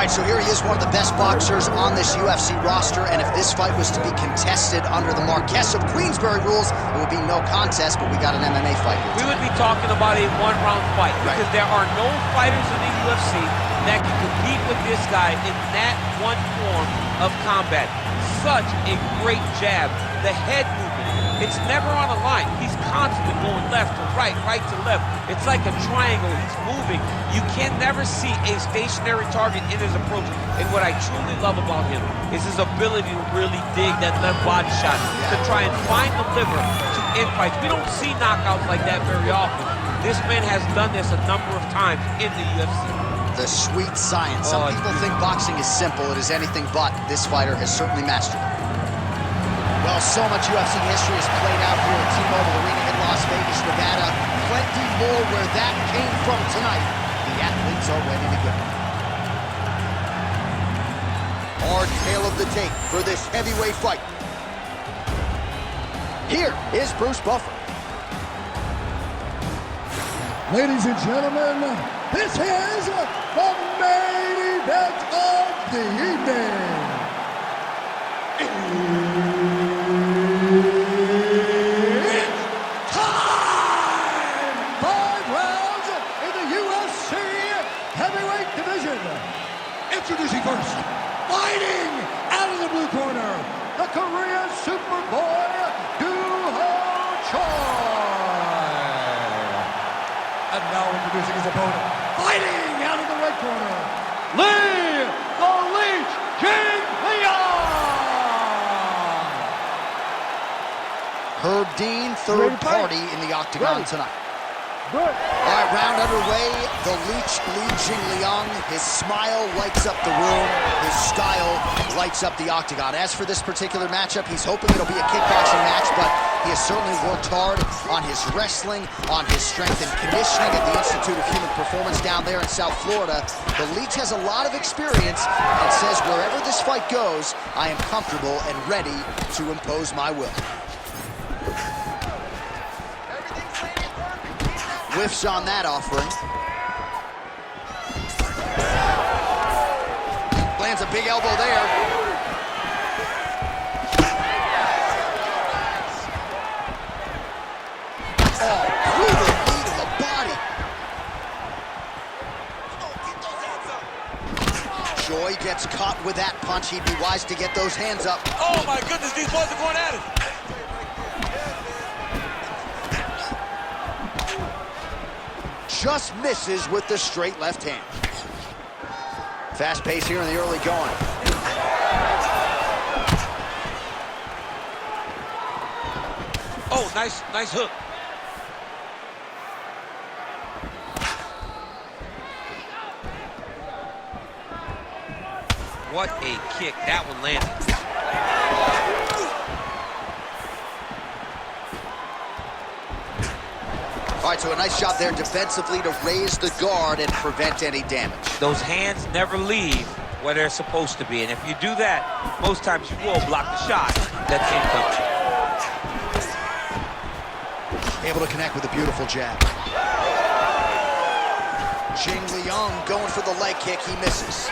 right, so here he is, one of the best boxers on this UFC roster, and if this fight was to be contested under the Marquess of Queensberry rules, it would be no contest, but we got an MMA fight here We would be talking about a one-round fight, because there are no fighters in the UFC that can compete with this guy in that one form of combat. Such a great jab, the head movement, it's never on a line. He's constantly going left to right, right to left. It's like a triangle, he's moving. You can never see a stationary target in his approach. And what I truly love about him is his ability to really dig that left body shot, to try and find the liver to end fights. We don't see knockouts like that very often. This man has done this a number of times in the UFC. The sweet science. Some people think boxing is simple. It is anything but. This fighter has certainly mastered it. Well, so much UFC history is played out here at T-Mobile Arena in Las Vegas, Nevada. Plenty more where that came from tonight. The athletes are ready to go. Our tale of the tape for this heavyweight fight. Here is Bruce Buffer. Ladies and gentlemen, this is the main event of the evening. It's time! 5 rounds in the UFC heavyweight division. Introducing first, fighting out of the blue corner, the Korean Superboy, And now introducing his opponent, fighting out of the red corner, Lee the Leech King-Leon! Herb Dean, third party in the octagon tonight. All right, round underway. The Leech, Li Jingliang. His smile lights up the room. His style lights up the octagon. As for this particular matchup, he's hoping it'll be a kickboxing match, but he has certainly worked hard on his wrestling, on his strength and conditioning at the Institute of Human Performance down there in South Florida. The Leech has a lot of experience and says wherever this fight goes, I am comfortable and ready to impose my will. Whiffs on that offering. Lands a big elbow there. Oh, brutal knee to the body. Joy gets caught with that punch. He'd be wise to get those hands up. Oh my goodness, these boys are going at it. Just misses with the straight left hand. Fast pace here in the early going. Oh, nice hook. What a kick. That one landed. All right, so a nice shot there defensively to raise the guard and prevent any damage. Those hands never leave where they're supposed to be. And if you do that, most times you will block the shot that's incoming. Able to connect with a beautiful jab. Jingliang going for the leg kick. He misses.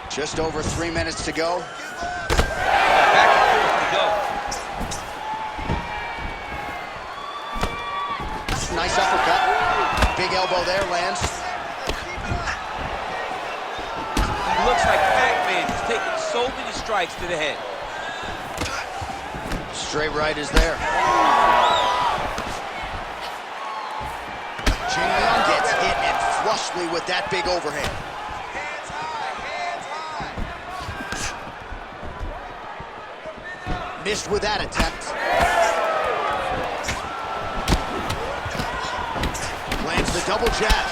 Just over 3 minutes to go. Back and forth we go. Nice uppercut. Big elbow there, lands. He looks like Pac-Man. He's taking so many strikes to the head. Straight right is there. Jingliang gets hit and flushly with that big overhand. Missed with that attempt. Lands the double jab.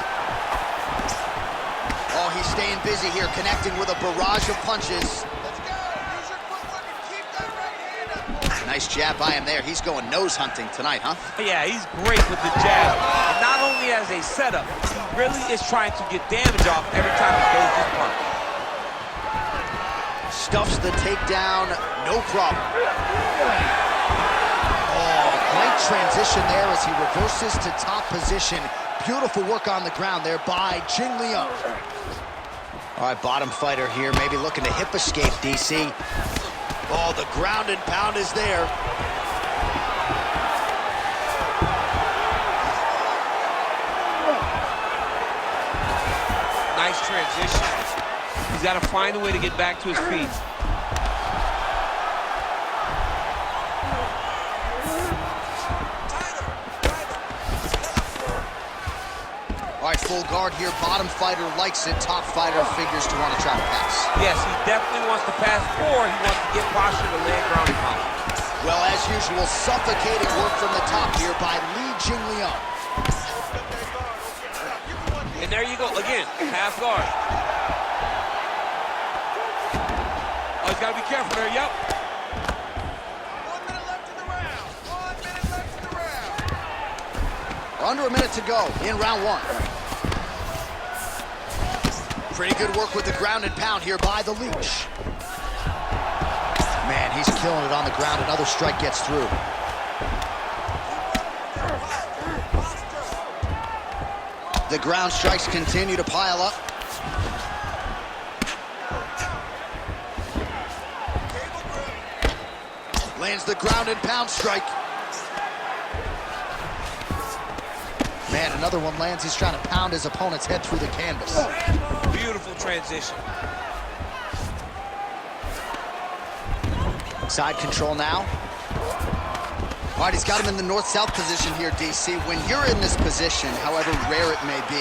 Oh, he's staying busy here, connecting with a barrage of punches. Let's go. Use your footwork and keep that right hand up. Nice jab by him there. He's going nose hunting tonight, huh? Yeah, he's great with the jab. And not only as a setup, he really is trying to get damage off every time he goes this punch. Stuffs the takedown, no problem. Oh, great transition there as he reverses to top position. Beautiful work on the ground there by Jing Liang. All right, bottom fighter here, maybe looking to hip escape, DC. Oh, the ground and pound is there. Nice transition. He's got to find a way to get back to his feet. All right, full guard here. Bottom fighter likes it. Top fighter figures to want to try to pass. Yes, he definitely wants to pass, or he wants to get posture to land ground and pound. Well, as usual, suffocating work from the top here by Li Jingliang. And there you go, again, half guard. Oh, he's got to be careful there, yep. 1 minute left in the round. 1 minute left in the round. Under a minute to go in round one. Pretty good work with the ground and pound here by the Leech. Man, he's killing it on the ground. Another strike gets through. The ground strikes continue to pile up. Lands the ground and pound strike. Man, another one lands. He's trying to pound his opponent's head through the canvas. Beautiful transition. Side control now. All right, he's got him in the north-south position here, DC. When you're in this position, however rare it may be,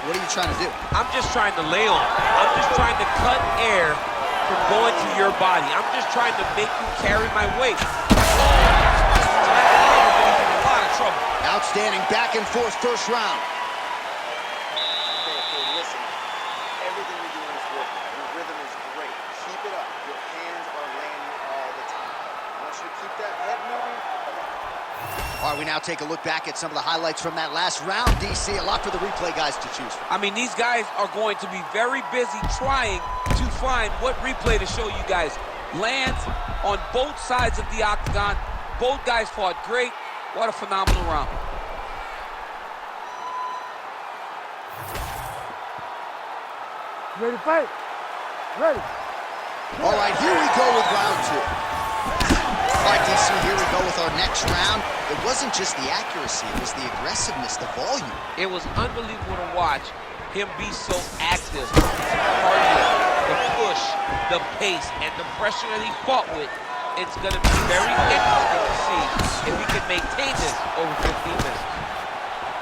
what are you trying to do? I'm just trying to lay on. I'm just trying to cut air from going to your body. I'm just trying to make you carry my weight. Oh, he's in a lot of trouble. Outstanding back and forth first round. Okay, listen. Everything you're doing is working. Your rhythm is great. Keep it up. Your hands are landing all the time. I want you to keep that head moving. All right, we now take a look back at some of the highlights from that last round, DC. A lot for the replay guys to choose from. I mean, these guys are going to be very busy trying to find what replay to show you guys. Lands on both sides of the octagon. Both guys fought great. What a phenomenal round. Ready to fight? Ready. All right, here we go with round two. All right, DC, here we go with our next round. It wasn't just the accuracy, it was the aggressiveness, the volume. It was unbelievable to watch him be so active. The cardio, the push, the pace, and the pressure that he fought with. It's going to be very interesting to see if he can maintain this over 15 minutes.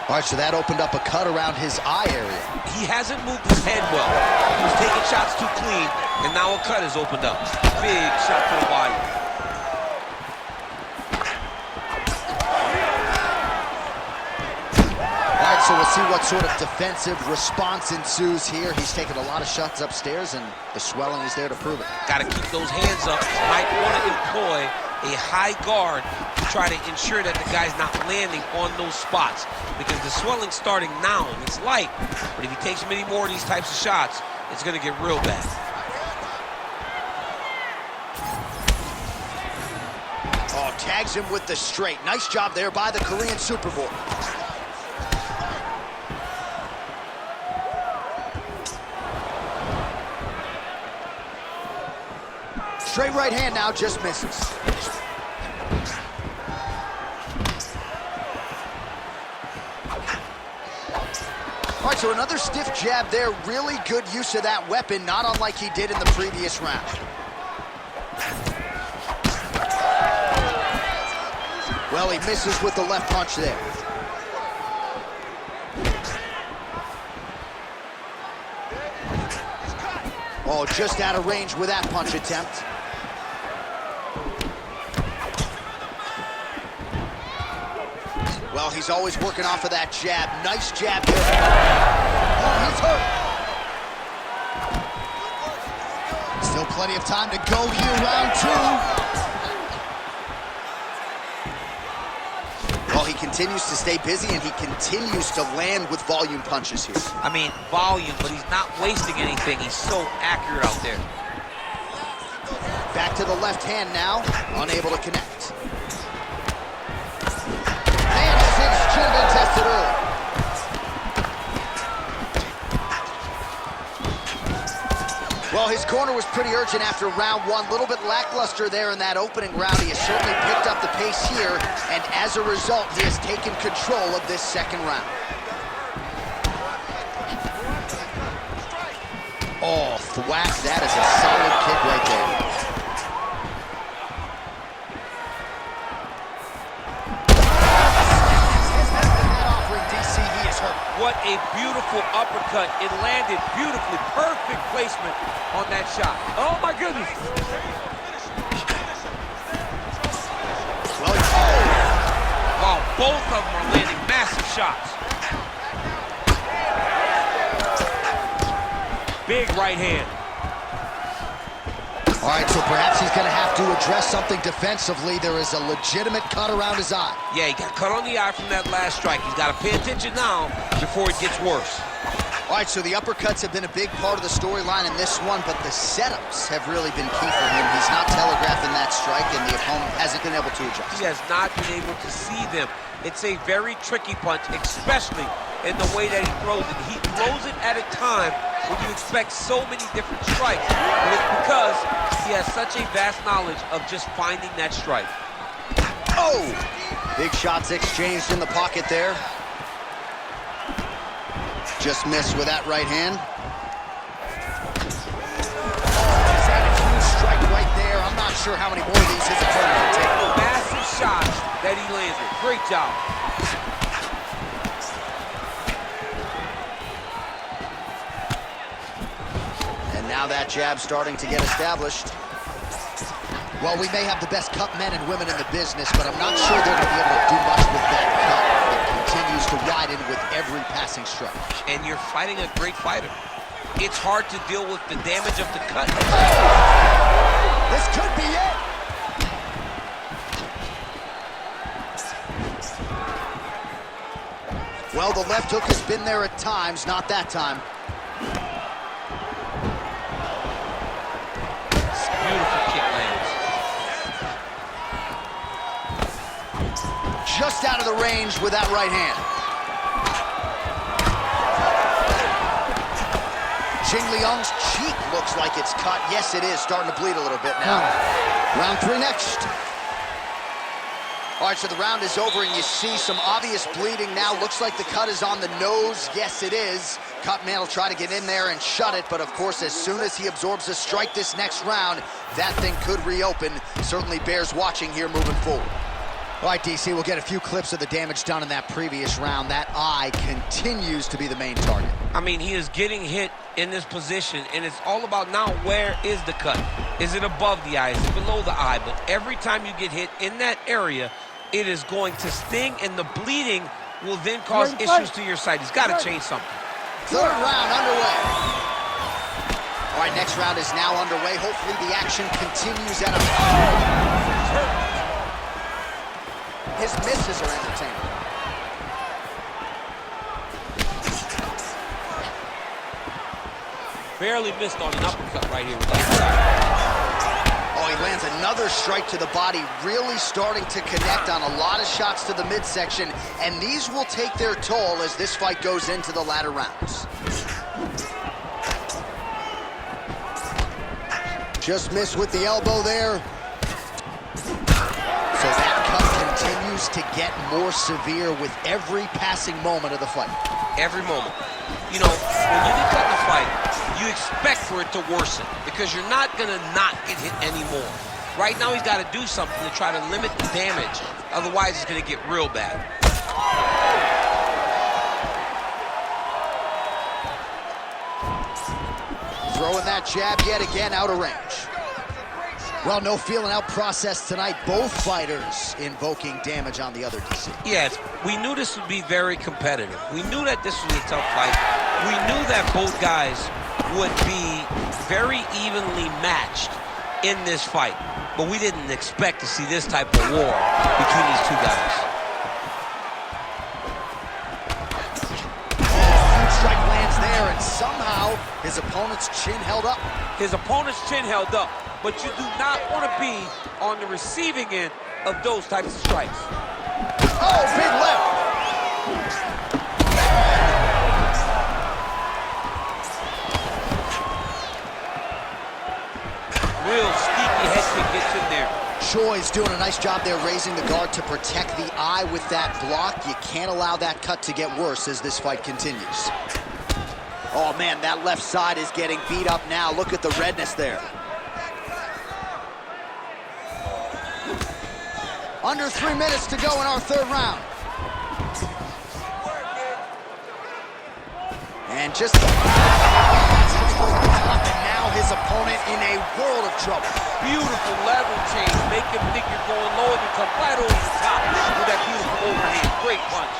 All right, so that opened up a cut around his eye area. He hasn't moved his head well. He was taking shots too clean, and now a cut has opened up. Big shot to the body. All right, so we'll see what sort of defensive response ensues here. He's taken a lot of shots upstairs, and the swelling is there to prove it. Got to keep those hands up. Might want to employ a high guard to try to ensure that the guy's not landing on those spots, because the swelling's starting now and it's light, but if he takes many more of these types of shots, it's going to get real bad. Oh, tags him with the straight. Nice job there by the Korean Super Bowl. Straight right hand now, just misses. All right, so another stiff jab there. Really good use of that weapon, not unlike he did in the previous round. Well, he misses with the left punch there. Oh, just out of range with that punch attempt. Well, he's always working off of that jab. Nice jab there. Oh, he's hurt. Still plenty of time to go here, round two. Well, he continues to stay busy, and he continues to land with volume punches here. I mean, volume, but he's not wasting anything. He's so accurate out there. Back to the left hand now, unable to connect. should have been tested early. Well, his corner was pretty urgent after round one. A little bit lackluster there in that opening round. He has certainly picked up the pace here, and as a result, he has taken control of this second round. Oh, thwack. That is a solid kick right there. What a beautiful uppercut. It landed beautifully. Perfect placement on that shot. Oh, my goodness. Well, oh. Wow, both of them are landing massive shots. Big right hand. All right, so perhaps he's going to have to address something defensively. There is a legitimate cut around his eye. Yeah, he got cut on the eye from that last strike. He's got to pay attention now before it gets worse. All right, so the uppercuts have been a big part of the storyline in this one, but the setups have really been key for him. He's not telegraphing that strike, and the opponent hasn't been able to adjust. He has not been able to see them. It's a very tricky punch, especially in the way that he throws it. He throws it at a time when you expect so many different strikes, but it's because he has such a vast knowledge of just finding that strike. Oh! Big shots exchanged in the pocket there. Just missed with that right hand. He's had a huge strike right there. I'm not sure how many more of these his opponent can take. Massive shots that he landed. Great job. And now that jab starting to get established. Well, we may have the best cut men and women in the business, but I'm not sure they're going to be able to do much with that cut. It continues to widen with every passing strike. And you're fighting a great fighter. It's hard to deal with the damage of the cut. This could be it. Well, the left hook has been there at times, not that time. Beautiful kick lands. Just out of the range with that right hand. Jing Liang's cheek looks like it's cut. Yes, it is. Starting to bleed a little bit now. Round three next. All right, so the round is over, and you see some obvious bleeding now. Looks like the cut is on the nose. Yes, it is. Cut man will try to get in there and shut it, but of course, as soon as he absorbs a strike this next round, that thing could reopen. Certainly bears watching here moving forward. All right, DC, we'll get a few clips of the damage done in that previous round. That eye continues to be the main target. I mean, he is getting hit in this position, and it's all about now, where is the cut? Is it above the eye? Is it below the eye? But every time you get hit in that area, it is going to sting, and the bleeding will then cause issues to your sight. He's got to change something. Third round underway. All right, next round is now underway. Hopefully the action continues at a... His misses are entertaining. Barely missed on an uppercut right here with that. Oh, he lands another strike to the body, really starting to connect on a lot of shots to the midsection, and these will take their toll as this fight goes into the latter rounds. Just missed with the elbow there. So that cut continues to get more severe with every passing moment of the fight. Every moment. You know, when you get cut in a fight, you expect for it to worsen because you're not going to not get hit anymore. Right now, he's got to do something to try to limit the damage. Otherwise, it's going to get real bad. Throwing that jab yet again out of range. Well, no feeling out process tonight. Both fighters invoking damage on the other, DC. Yes, we knew this would be very competitive. We knew that this was a tough fight. We knew that both guys would be very evenly matched in this fight. But we didn't expect to see this type of war between these two guys. Huge strike lands there, and somehow his opponent's chin held up. His opponent's chin held up, but you do not want to be on the receiving end of those types of strikes. Oh, big left. Real sneaky head kick gets in there. Choi's doing a nice job there raising the guard to protect the eye with that block. You can't allow that cut to get worse as this fight continues. Oh man, that left side is getting beat up now. Look at the redness there. Under 3 minutes to go in our third round. And just... And now his opponent in a world of trouble. Beautiful lateral change. Make him think you're going low and you come right over the top with that beautiful overhand. Great punch.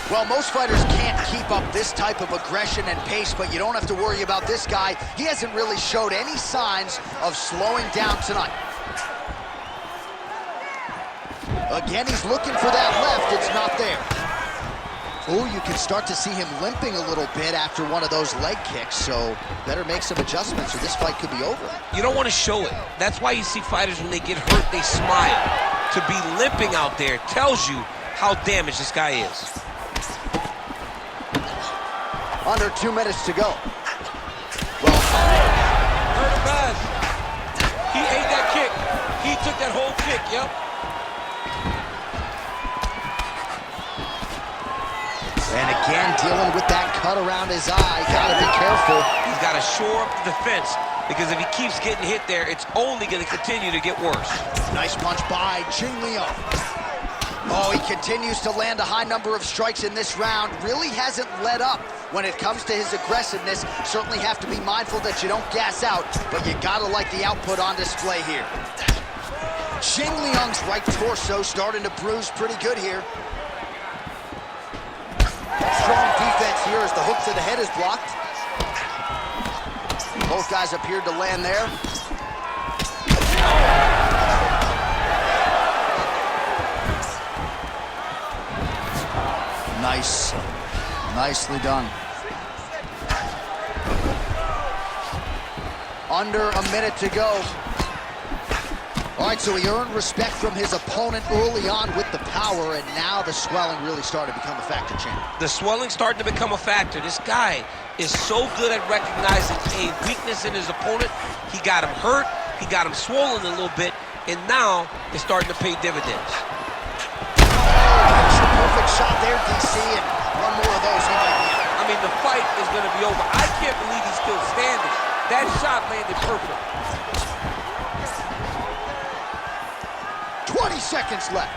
Well, most fighters can't keep up this type of aggression and pace, but you don't have to worry about this guy. He hasn't really showed any signs of slowing down tonight. Again, he's looking for that left. It's not there. Oh, you can start to see him limping a little bit after one of those leg kicks, so better make some adjustments or this fight could be over. You don't want to show it. That's why you see fighters, when they get hurt, they smile. To be limping out there tells you how damaged this guy is. Under 2 minutes to go. Well, hurt him bad. He ate that kick. He took that whole kick, yep. And again, dealing with that cut around his eye. Gotta be careful. He's got to shore up the defense, because if he keeps getting hit there, it's only going to continue to get worse. Nice punch by Jing Leon. Oh, he continues to land a high number of strikes in this round. Really hasn't let up when it comes to his aggressiveness. Certainly have to be mindful that you don't gas out, but you gotta like the output on display here. Jing Leon's right torso starting to bruise pretty good here. Strong defense here as the hook to the head is blocked. Both guys appeared to land there. Nice. Nicely done. Under a minute to go. All right, so he earned respect from his opponent early on with the power, and now the swelling really started to become a factor, champ. The swelling starting to become a factor. This guy is so good at recognizing a weakness in his opponent. He got him hurt, he got him swollen a little bit, and now it's starting to pay dividends. Perfect shot there, DC, and one more of those he might get. I mean, the fight is going to be over. I can't believe he's still standing. That shot landed perfect. 20 seconds left.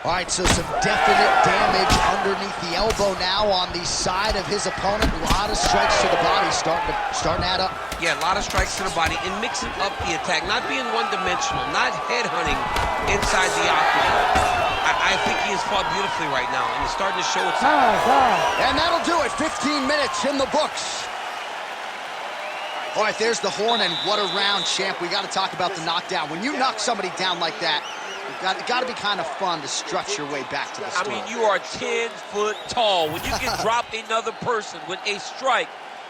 All right, so some definite damage underneath the elbow now on the side of his opponent. A lot of strikes to the body starting to add up. Yeah, a lot of strikes to the body and mixing up the attack, not being one-dimensional, not headhunting inside the octagon. I think he has fought beautifully right now, and it's starting to show itself. And that'll do it. 15 minutes in the books. All right, there's the horn, and what a round, champ. We got to talk about the knockdown. When you knock somebody down like that, it's got to be kind of fun to stretch your way back to the store. I mean, you are 10 foot tall. When you can drop another person with a strike,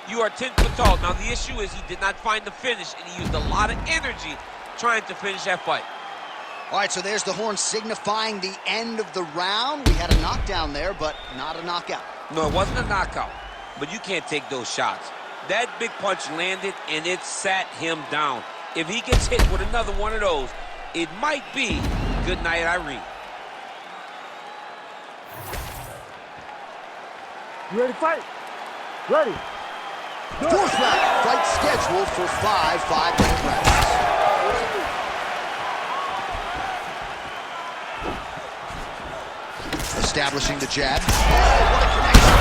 you are 10 foot tall. Now, the issue is he did not find the finish, and he used a lot of energy trying to finish that fight. All right, so there's the horn signifying the end of the round. We had a knockdown there, but not a knockout. No, it wasn't a knockout, but you can't take those shots. That big punch landed, and it sat him down. If he gets hit with another one of those, it might be good night, Irene. You ready to fight? Ready. Fourth round, fight scheduled for 5 5-minute rounds. Establishing the jab. Oh, what a connection.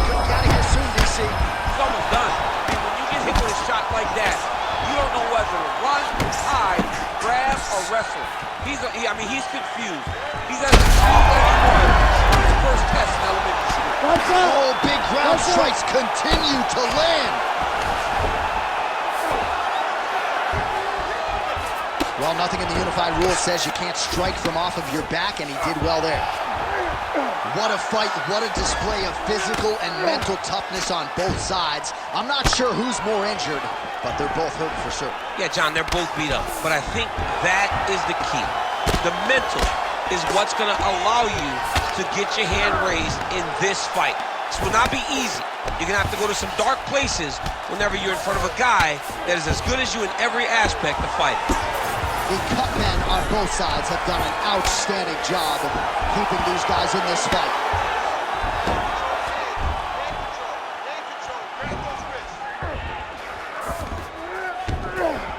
Could be out of here soon, DC. It's almost done. I mean, when you get hit with a shot like that, you don't know whether to run, hide, grab, or wrestle. He's confused. He's as confused as he was on his first test in elementary school. Oh, big ground strikes continue to land. Well, nothing in the unified rules says you can't strike from off of your back, and he did well there. What a fight, what a display of physical and mental toughness on both sides. I'm not sure who's more injured, but they're both hurt for sure. Yeah, John, they're both beat up, but I think that is the key. The the mental is what's going to allow you to get your hand raised in this fight. This will not be easy. You're going to have to go to some dark places whenever you're in front of a guy that is as good as you in every aspect of fighting. The cut men on both sides have done an outstanding job of keeping these guys in this fight.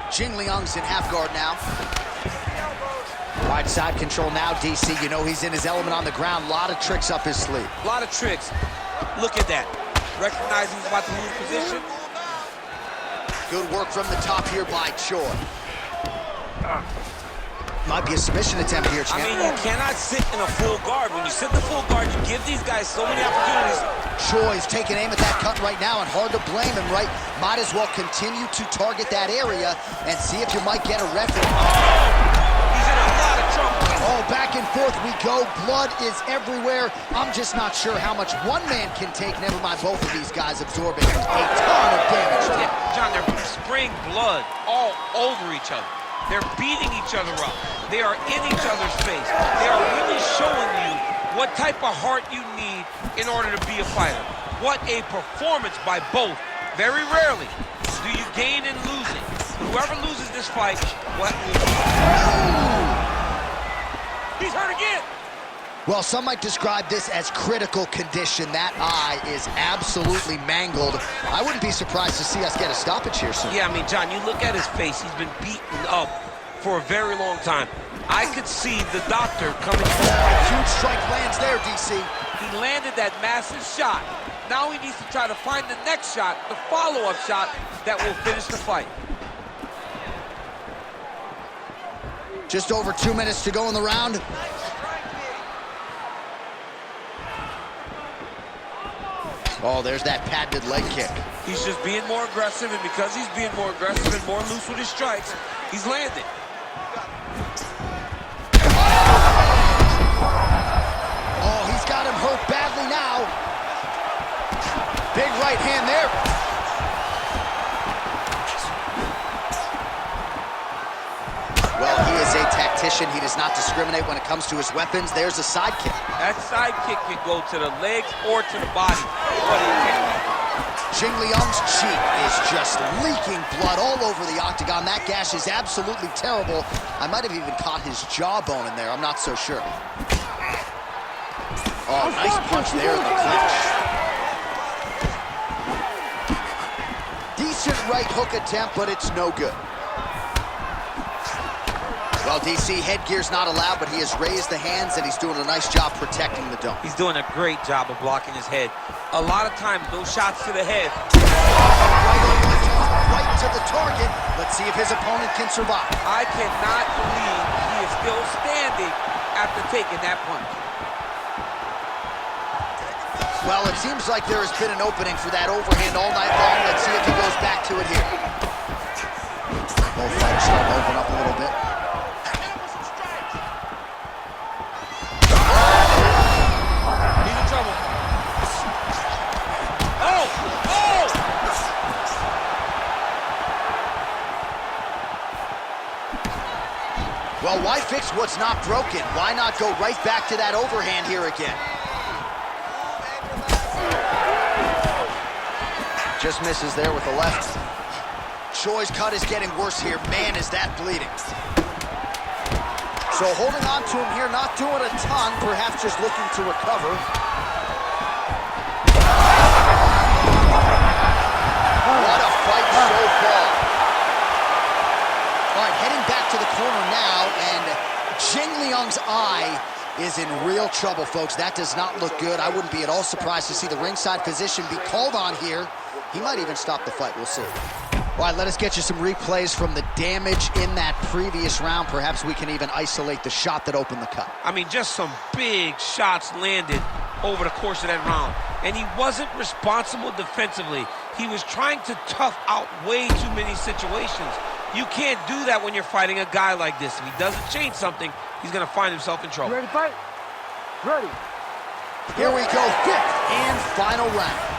Jing Liang's in half guard now. Right side control now, DC. You know he's in his element on the ground. A lot of tricks up his sleeve. A lot of tricks. Look at that. Recognizing he's about to lose position. Good work from the top here by Choi. Might be a submission attempt here, champ. I mean, you cannot sit in a full guard. When you sit in the full guard, you give these guys so many opportunities. Choi's taking aim at that cut right now, and hard to blame him, right? Might as well continue to target that area and see if you might get a referee. He's in a lot of trouble. Oh, back and forth we go. Blood is everywhere. I'm just not sure how much one man can take. Never mind both of these guys absorbing a ton of damage. Yeah, John, they're spraying blood all over each other. They're beating each other up. They are in each other's face. They are really showing you what type of heart you need in order to be a fighter. What a performance by both. Very rarely do you gain in losing. Whoever loses this fight, what will... He's hurt again. Well, some might describe this as critical condition. That eye is absolutely mangled. I wouldn't be surprised to see us get a stoppage here soon. Yeah, I mean, John, you look at his face. He's been beaten up for a very long time. I could see the doctor coming forward. Huge strike lands there, DC. He landed that massive shot. Now he needs to try to find the next shot, the follow-up shot that will finish the fight. Just over 2 minutes to go in the round. Oh, there's that patented leg kick. He's just being more aggressive, and because he's being more aggressive and more loose with his strikes, he's landing. Oh, he's got him hurt badly now. Big right hand there. Well, he is a tactician. He does not discriminate when it comes to his weapons. There's a side kick. That side kick can go to the legs or to the body. But it can. Jing Liang's cheek is just leaking blood all over the octagon. That gash is absolutely terrible. I might have even caught his jawbone in there. I'm not so sure. Oh, nice punch there in the clinch. Decent right hook attempt, but it's no good. Well, DC, headgear's not allowed, but he has raised the hands, and he's doing a nice job protecting the dome. He's doing a great job of blocking his head. A lot of times, those shots to the head. Right to the target. Let's see if his opponent can survive. I cannot believe he is still standing after taking that punch. Well, it seems like there has been an opening for that overhand all night long. Let's see if he goes back to it here. Both fighters starting to open up a little bit. Well, why fix what's not broken? Why not go right back to that overhand here again? Just misses there with the left. Choi's cut is getting worse here. Man, is that bleeding. So holding on to him here, not doing a ton, perhaps just looking to recover. What a fight so far. All right, heading back to the corner now, and Jing Liang's eye is in real trouble, folks. That does not look good. I wouldn't be at all surprised to see the ringside physician be called on here. He might even stop the fight. We'll see. All right, let us get you some replays from the damage in that previous round. Perhaps we can even isolate the shot that opened the cut. I mean, just some big shots landed over the course of that round. And he wasn't responsible defensively. He was trying to tough out way too many situations. You can't do that when you're fighting a guy like this. If he doesn't change something, he's going to find himself in trouble. You ready to fight? Ready. Here we go, fifth and final round.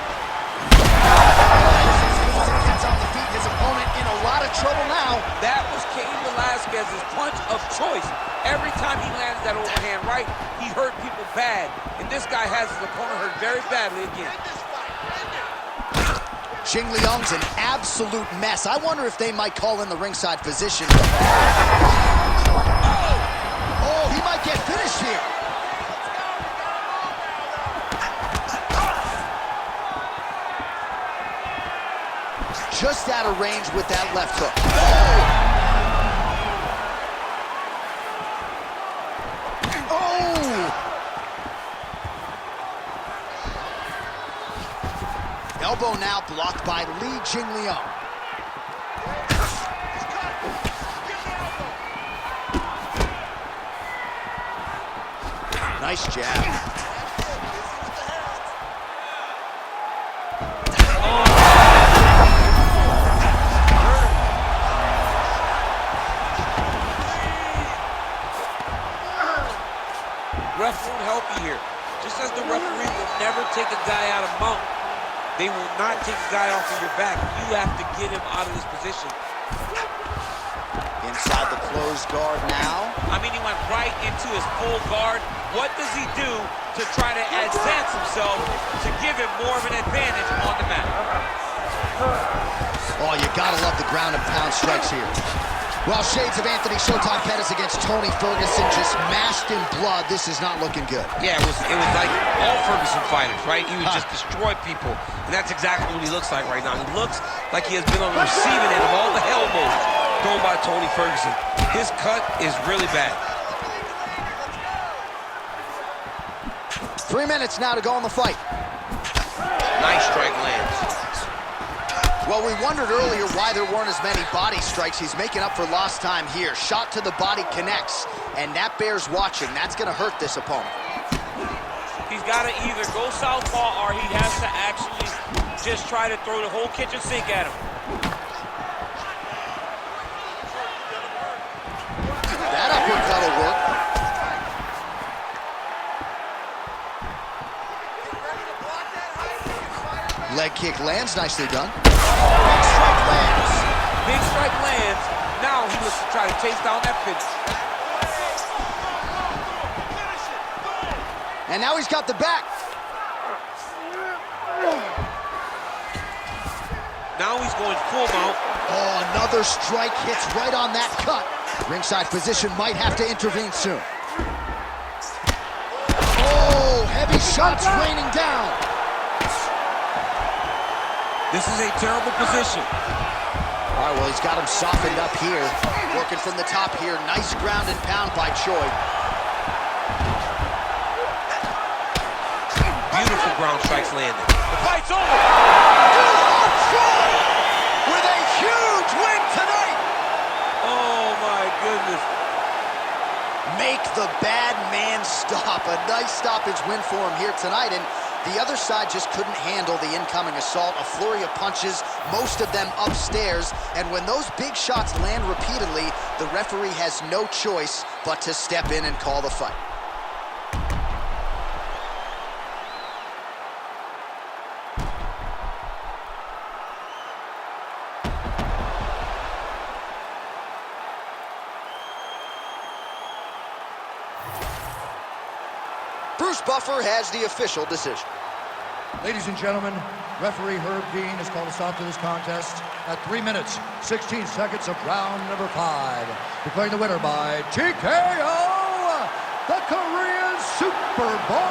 Gets on the feet, his opponent in a lot of trouble now. That was Cain Velasquez's punch of choice. Every time he fight, he hurt people bad. And this guy has his opponent hurt very badly again. Jing Liang's an absolute mess. I wonder if they might call in the ringside physician. Oh, he might get finished here. Just out of range with that left hook. Elbow now blocked by Li Jingliang. Nice jab. Ref won't help you here. Just as the referee will never take a guy out of mount, they will not take a guy off of your back. You have to get him out of this position. Inside the closed guard now. I mean, he went right into his full guard. What does he do to try to advance himself to give him more of an advantage on the mat? Oh, you gotta love the ground and pound strikes here. Well, shades of Anthony Showtime Pettis against Tony Ferguson, just mashed in blood. This is not looking good. Yeah, it was like all Ferguson fighters, right? He would just destroy people, and that's exactly what he looks like right now. He looks like he has been on the receiving end of all the elbows thrown by Tony Ferguson. His cut is really bad. 3 minutes now to go in the fight. Nice strike lands. Well, we wondered earlier why there weren't as many body strikes. He's making up for lost time here. Shot to the body connects, and that bears watching. That's going to hurt this opponent. He's got to either go southpaw or he has to actually just try to throw the whole kitchen sink at him. That uppercut will work. Leg kick lands, nicely done. Big strike lands. Big strike lands. Now he looks to try to chase down that finish. And now he's got the back. Now he's going full mount. Oh, another strike hits right on that cut. Ringside physician might have to intervene soon. Oh, heavy shots raining down. This is a terrible position. All right, well, he's got him softened up here. Working from the top here. Nice ground and pound by Choi. Beautiful ground strikes landed. The fight's over. Choi with a huge win tonight. Oh, my goodness. Make the bad man stop. A nice stoppage win for him here tonight. And the other side just couldn't handle the incoming assault. A flurry of punches, most of them upstairs. And when those big shots land repeatedly, the referee has no choice but to step in and call the fight. Bruce Buffer has the official decision. Ladies and gentlemen, referee Herb Dean has called a stop to this contest at 3 minutes, 16 seconds of round number 5. Declaring the winner by TKO, the Korean Super Bowl